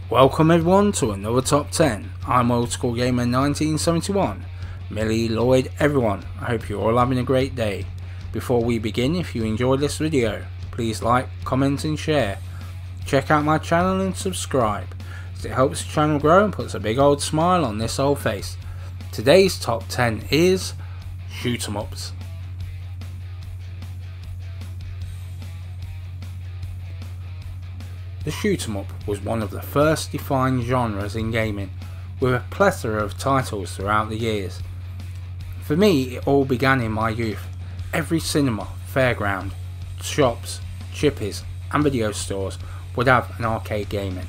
Welcome everyone to another top 10. I'm Old School Gamer 1971. Millie, Lloyd, everyone, I hope you're all having a great day. Before we begin, if you enjoyed this video, please like, comment and share. Check out my channel and subscribe, as it helps the channel grow and puts a big old smile on this old face. Today's top 10 is shoot 'em ups. The shoot 'em up was one of the first defined genres in gaming, with a plethora of titles throughout the years. For me, it all began in my youth. Every cinema, fairground, shops, chippies and video stores would have an arcade game in.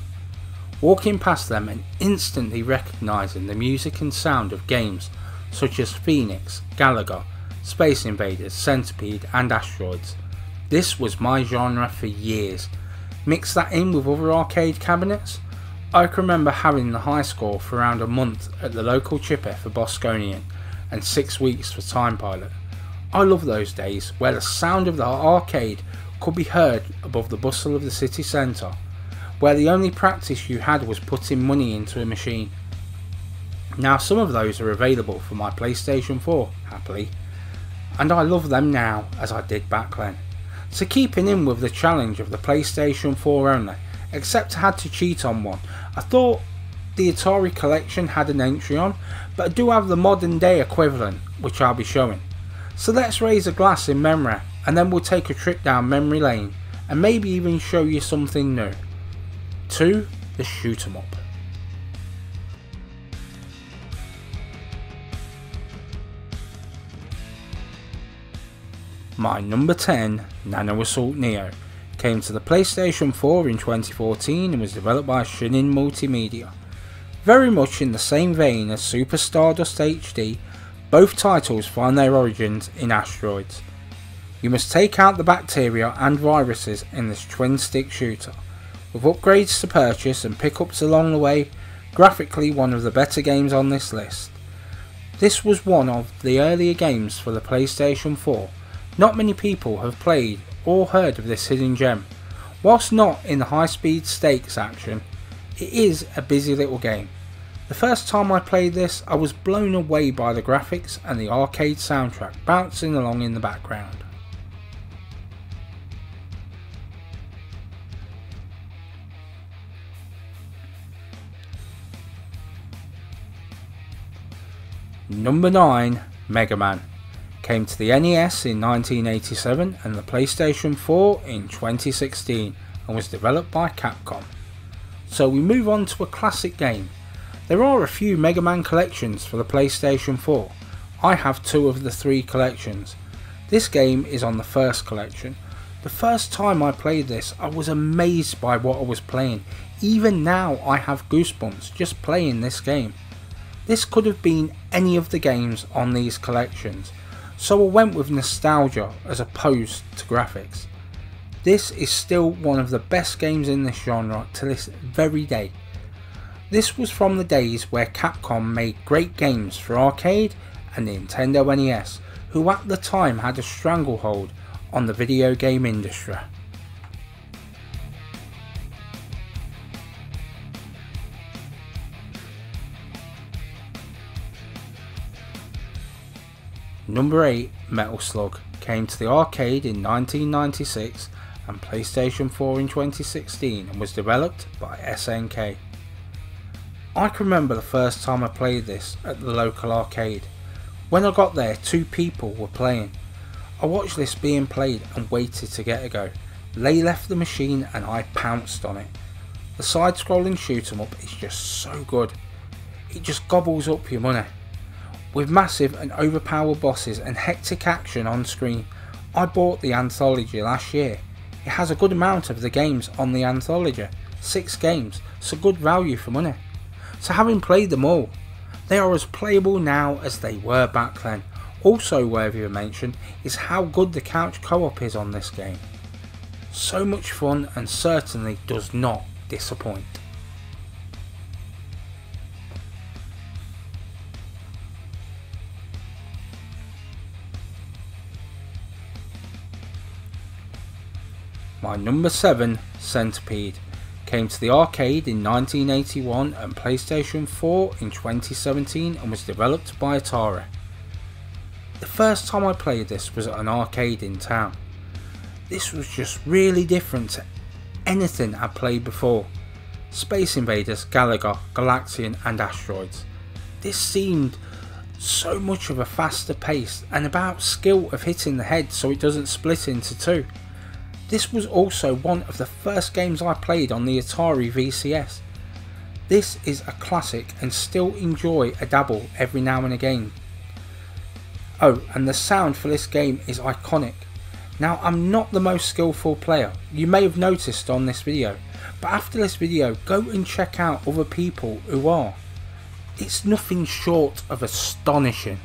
Walking past them and instantly recognising the music and sound of games such as Phoenix, Galaga, Space Invaders, Centipede and Asteroids. This was my genre for years. Mix that in with other arcade cabinets. I can remember having the high score for around a month at the local chippy for Bosconian and 6 weeks for Time Pilot. I love those days where the sound of the arcade could be heard above the bustle of the city centre, where the only practice you had was putting money into a machine. Now some of those are available for my PlayStation 4, happily, and I love them now as I did back then. So keeping in with the challenge of the PlayStation 4 only, except I had to cheat on one. I thought the Atari collection had an entry on, but I do have the modern day equivalent, which I'll be showing. So let's raise a glass in memory, and then we'll take a trip down memory lane, and maybe even show you something new. To the shoot 'em up. My number 10, Nano Assault Neo, came to the PlayStation 4 in 2014 and was developed by Shinin Multimedia. Very much in the same vein as Super Stardust HD, both titles find their origins in asteroids. You must take out the bacteria and viruses in this twin stick shooter, with upgrades to purchase and pickups along the way. Graphically one of the better games on this list. This was one of the earlier games for the PlayStation 4. Not many people have played or heard of this hidden gem. Whilst not in the high speed stakes action, it is a busy little game. The first time I played this, I was blown away by the graphics and the arcade soundtrack bouncing along in the background. Number 9, Mega Man. Came to the NES in 1987 and the PlayStation 4 in 2016 and was developed by Capcom. So we move on to a classic game. There are a few Mega Man collections for the PlayStation 4. I have 2 of the 3 collections. This game is on the first collection. The first time I played this, I was amazed by what I was playing. Even now I have goosebumps just playing this game. This could have been any of the games on these collections. So I went with nostalgia as opposed to graphics. This is still one of the best games in this genre to this very day. This was from the days where Capcom made great games for arcade and Nintendo NES, who at the time had a stranglehold on the video game industry. Number 8, Metal Slug, came to the arcade in 1996 and PlayStation 4 in 2016 and was developed by SNK. I can remember the first time I played this at the local arcade. When I got there, 2 people were playing. I watched this being played and waited to get a go. They left the machine and I pounced on it. The side scrolling shoot 'em up is just so good. It just gobbles up your money. With massive and overpowered bosses and hectic action on screen. I bought the anthology last year. It has a good amount of the games on the anthology, 6 games, so good value for money. So having played them all, they are as playable now as they were back then. Also worthy of mention is how good the couch co-op is on this game. So much fun and certainly does not disappoint. My number 7, Centipede, came to the arcade in 1981 and PlayStation 4 in 2017 and was developed by Atari. The first time I played this was at an arcade in town. This was just really different to anything I'd played before. Space Invaders, Galaga, Galaxian and Asteroids. This seemed so much of a faster pace and about skill of hitting the head so it doesn't split into two. This was also one of the first games I played on the Atari VCS. This is a classic and still enjoy a dabble every now and again. Oh, and the sound for this game is iconic. Now, I'm not the most skillful player, you may have noticed on this video, but after this video go and check out other people who are. It's nothing short of astonishing.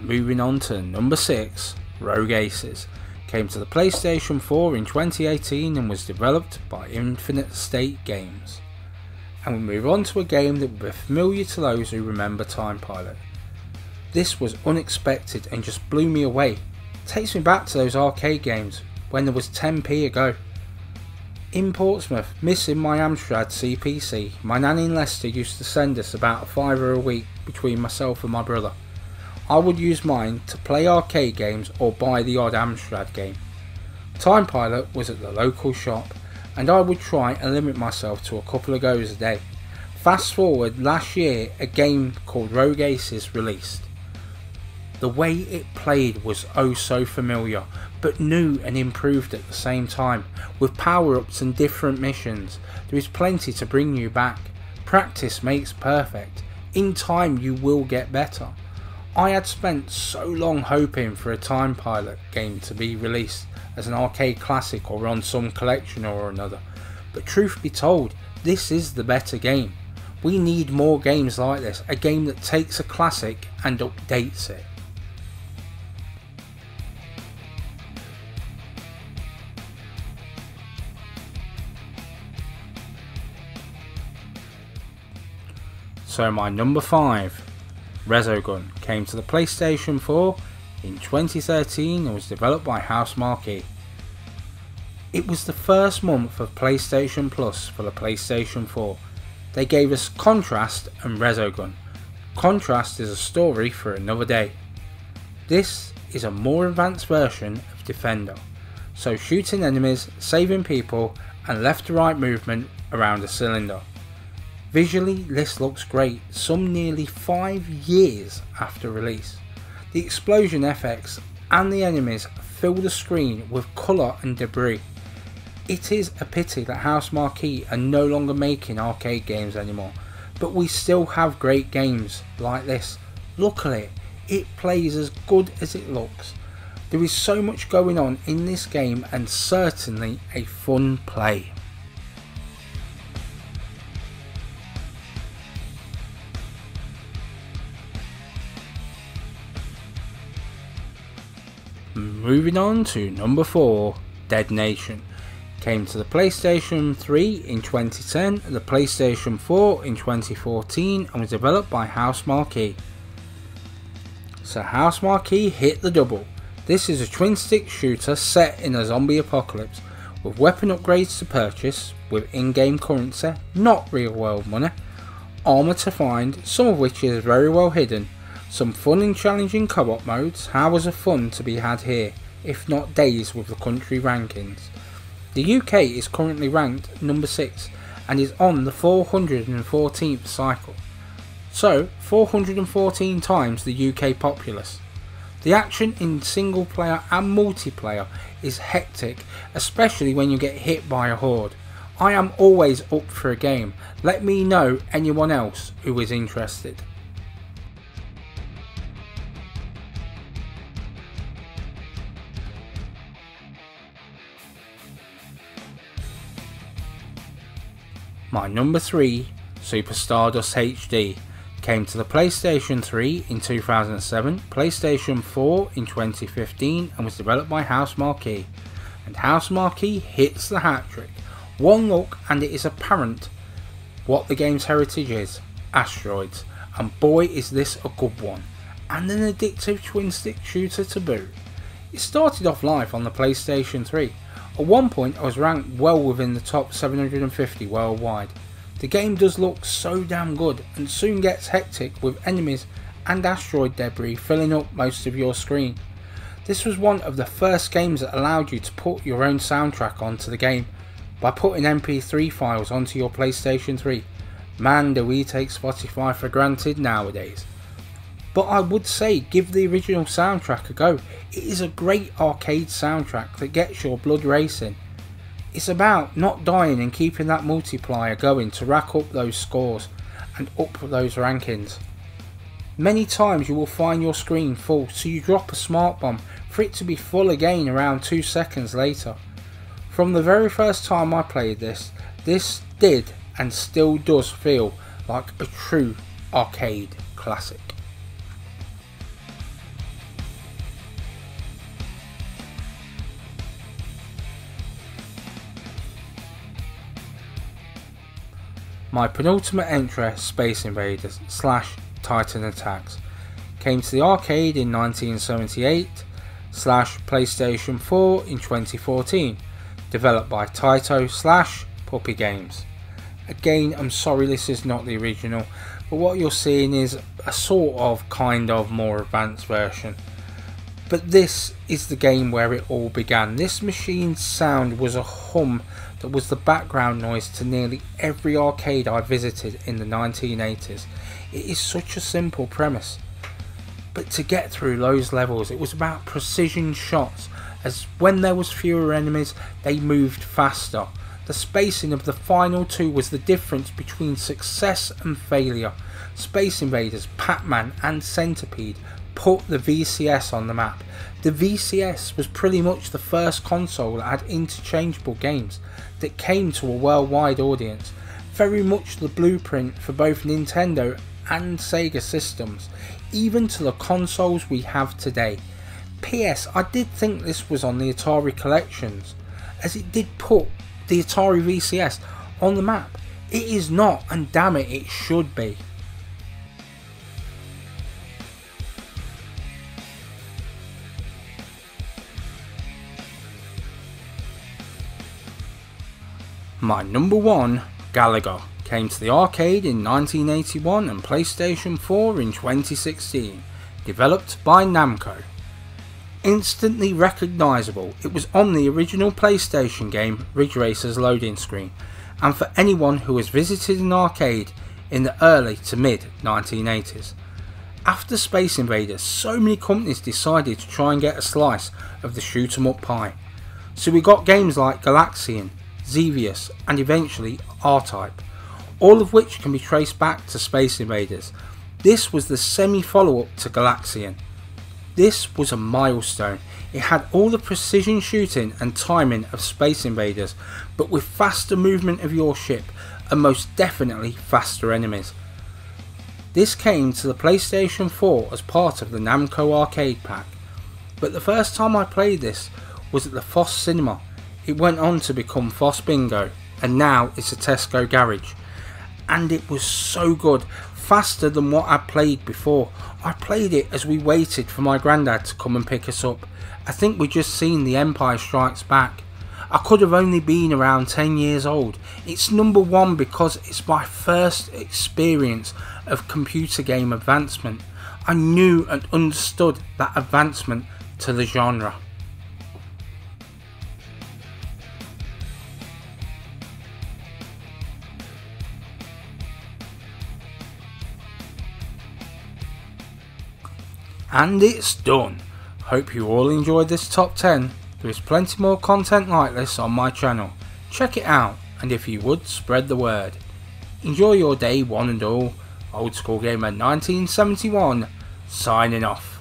Moving on to number 6, Rogue Aces. Came to the PlayStation 4 in 2018 and was developed by Infinite State Games. And we move on to a game that will be familiar to those who remember Time Pilot. This was unexpected and just blew me away. Takes me back to those arcade games when there was 10p a go. In Portsmouth, missing my Amstrad CPC, my nanny in Leicester used to send us about £5 a week between myself and my brother. I would use mine to play arcade games or buy the odd Amstrad game. Time Pilot was at the local shop and I would try and limit myself to a couple of goes a day. Fast forward, last year a game called Rogue Aces released. The way it played was oh so familiar, but new and improved at the same time, with power-ups and different missions. There is plenty to bring you back. Practice makes perfect. In time you will get better. I had spent so long hoping for a Time Pilot game to be released as an arcade classic or on some collection or another, but truth be told, this is the better game. We need more games like this, a game that takes a classic and updates it. So my number 5, Resogun, came to the PlayStation 4 in 2013 and was developed by Housemarque. It was the first month of PlayStation Plus for the PlayStation 4. They gave us Contrast and Resogun. Contrast is a story for another day. This is a more advanced version of Defender, so shooting enemies, saving people and left to right movement around a cylinder. Visually this looks great, some nearly 5 years after release. The explosion effects and the enemies fill the screen with colour and debris. It is a pity that Housemarque are no longer making arcade games anymore, but we still have great games like this. Look at it, it plays as good as it looks. There is so much going on in this game and certainly a fun play. Moving on to number 4, Dead Nation. Came to the PlayStation 3 in 2010, the PlayStation 4 in 2014 and was developed by Housemarque. So Housemarque hit the double. This is a twin stick shooter set in a zombie apocalypse with weapon upgrades to purchase with in-game currency, not real world money, armour to find, some of which is very well hidden, some fun and challenging co-op modes, hours of fun to be had here, if not days with the country rankings. The UK is currently ranked number 6 and is on the 414th cycle, so 414 times the UK populace. The action in single player and multiplayer is hectic, especially when you get hit by a horde. I am always up for a game, let me know anyone else who is interested. My number 3, Super Stardust HD, came to the PlayStation 3 in 2007, PlayStation 4 in 2015 and was developed by Housemarque. And Housemarque hits the hat-trick. One look and it is apparent what the game's heritage is, asteroids, and boy is this a good one, and an addictive twin stick shooter to boot. It started off live on the PlayStation 3. At one point I was ranked well within the top 750 worldwide. The game does look so damn good and soon gets hectic with enemies and asteroid debris filling up most of your screen. This was one of the first games that allowed you to put your own soundtrack onto the game by putting MP3 files onto your PlayStation 3. Man, do we take Spotify for granted nowadays. But I would say give the original soundtrack a go. It is a great arcade soundtrack that gets your blood racing. It's about not dying and keeping that multiplier going to rack up those scores and up those rankings. Many times you will find your screen full, so you drop a smart bomb for it to be full again around 2 seconds later. From the very first time I played this did and still does feel like a true arcade classic. My penultimate entry, Space Invaders / Titan Attacks, came to the arcade in 1978 / PlayStation 4 in 2014, developed by Taito / Puppy Games. Again, I'm sorry this is not the original, but what you're seeing is a sort of kind of more advanced version. But this is the game where it all began. This machine's sound was a hum that was the background noise to nearly every arcade I visited in the 1980s. It is such a simple premise, but to get through those levels it was about precision shots, as when there was fewer enemies they moved faster. The spacing of the final two was the difference between success and failure. Space Invaders, Pac-Man and Centipede put the VCS on the map. The VCS was pretty much the first console that had interchangeable games that came to a worldwide audience, very much the blueprint for both Nintendo and Sega systems, even to the consoles we have today. PS, I did think this was on the Atari collections, as it did put the Atari VCS on the map. It is not, and damn it, it should be. My number one, Galaga, came to the arcade in 1981 and PlayStation 4 in 2016, developed by Namco. Instantly recognisable, it was on the original PlayStation game Ridge Racer's loading screen, and for anyone who has visited an arcade in the early to mid 1980s. After Space Invaders, so many companies decided to try and get a slice of the shoot 'em up pie. So we got games like Galaxian, Xevious and eventually R-Type, all of which can be traced back to Space Invaders. This was the semi-follow-up to Galaxian. This was a milestone. It had all the precision shooting and timing of Space Invaders, but with faster movement of your ship and most definitely faster enemies. This came to the PlayStation 4 as part of the Namco arcade pack, but the first time I played this was at the Foss Cinema. It went on to become Foss Bingo, and now it's a Tesco garage, and it was so good, faster than what I played before. I played it as we waited for my granddad to come and pick us up. I think we'd just seen The Empire Strikes Back. I could have only been around 10 years old. It's number one because it's my first experience of computer game advancement. I knew and understood that advancement to the genre. And it's done. Hope you all enjoyed this top 10. There is plenty more content like this on my channel. Check it out, and if you would, spread the word. Enjoy your day one and all. Old School Gamer 1971 signing off.